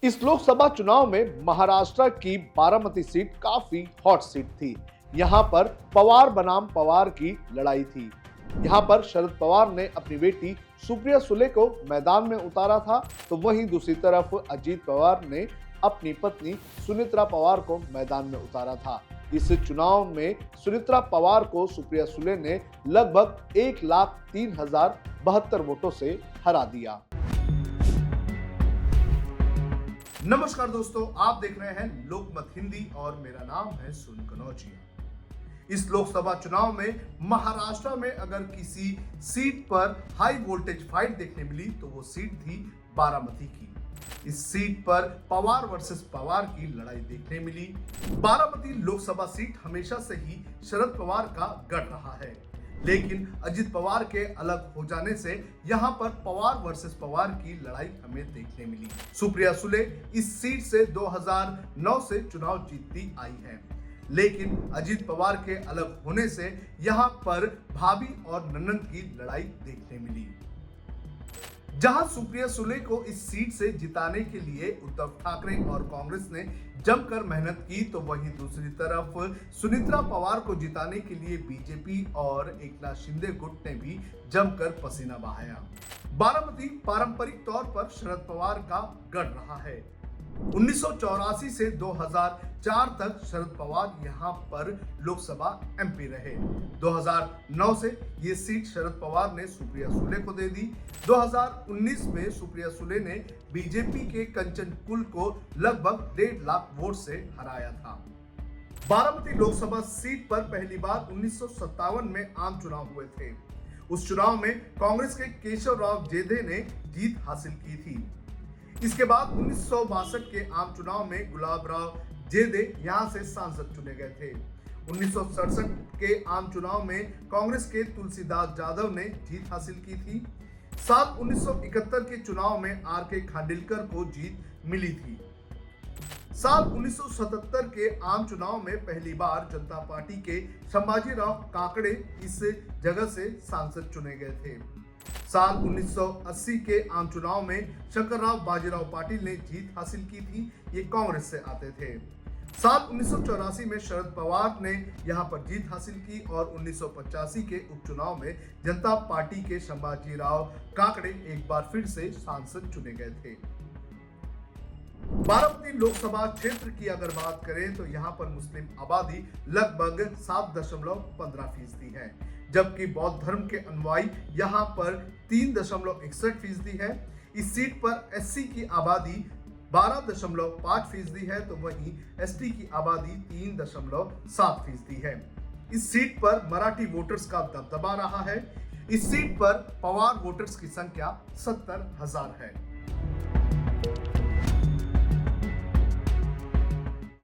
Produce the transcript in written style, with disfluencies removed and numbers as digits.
इस लोकसभा चुनाव में महाराष्ट्र की बारामती सीट काफी हॉट सीट थी। यहां पर पवार बनाम पवार की लड़ाई थी। यहां पर शरद पवार ने अपनी बेटी सुप्रिया सुले को मैदान में उतारा था, तो वहीं दूसरी तरफ अजीत पवार ने अपनी पत्नी सुनेत्रा पवार को मैदान में उतारा था। इस चुनाव में सुनेत्रा पवार को सुप्रिया सुले ने लगभग 1,03,072 वोटों से हरा दिया। नमस्कार दोस्तों, आप देख रहे हैं लोकमत हिंदी और मेरा नाम है सुन कनौजिया। इस लोकसभा चुनाव में महाराष्ट्र में अगर किसी सीट पर हाई वोल्टेज फाइट देखने मिली तो वो सीट थी बारामती की। इस सीट पर पवार वर्सेस पवार की लड़ाई देखने मिली। बारामती लोकसभा सीट हमेशा से ही शरद पवार का गढ़ रहा है, लेकिन अजित पवार के अलग हो जाने से यहां पर पवार वर्सेस पवार की लड़ाई हमें देखने मिली। सुप्रिया सुले इस सीट से 2009 से चुनाव जीतती आई है, लेकिन अजित पवार के अलग होने से यहां पर भाभी और ननंद की लड़ाई देखने मिली। जहां सुप्रिया सुले को इस सीट से जिताने के लिए उद्धव ठाकरे और कांग्रेस ने जमकर मेहनत की, तो वहीं दूसरी तरफ सुनेत्रा पवार को जिताने के लिए बीजेपी और एकनाथ शिंदे गुट ने भी जमकर पसीना बहाया। बारामती पारंपरिक तौर पर शरद पवार का गढ़ रहा है। 1984 से 2004 तक शरद पवार यहां पर लोकसभा एमपी रहे। 2009 से ये सीट शरद पवार ने सुप्रिया सुले को दे दी। 2019 में सुप्रिया सुले ने बीजेपी के कंचन कुल को लगभग 1.5 लाख वोट से हराया था। बारामती लोकसभा सीट पर पहली बार 1957 में आम चुनाव हुए थे। उस चुनाव में कांग्रेस के केशव राव जेधे ने जीत हासिल की थी। इसके बाद 1962 के आम चुनाव में गुलाब राव जेदे यहां से सांसद चुने गए थे। 1967 के आम चुनाव में कांग्रेस के तुलसीदास यादव ने जीत हासिल की थी। साल 1971 के चुनाव में आर के खांडिलकर को जीत मिली थी। साल 1977 के आम चुनाव में पहली बार जनता पार्टी के संभाजीराव काकड़े इस जगह से सांसद चुने गए थे। साल 1980 के आम चुनाव में शंकरराव बाजीराव पाटिल ने जीत हासिल की थी। ये कांग्रेस से आते थे। साल 1984 में शरद पवार ने यहां पर जीत हासिल की और 1985 के उपचुनाव में जनता पार्टी के संभाजीराव काकड़े एक बार फिर से सांसद चुने गए थे। बारामती लोकसभा क्षेत्र की अगर बात करें तो यहां पर मुस्लिम आबादी लगभग 7.15% है, जबकि बौद्ध धर्म के अनुयायी यहां पर 3.61% है। इस सीट पर एससी की आबादी 12.5% है, तो वहीं एसटी की आबादी 3.7% है। इस सीट पर मराठी वोटर्स का दबदबा रहा है। इस सीट पर पवार वोटर्स की संख्या 70,000 है।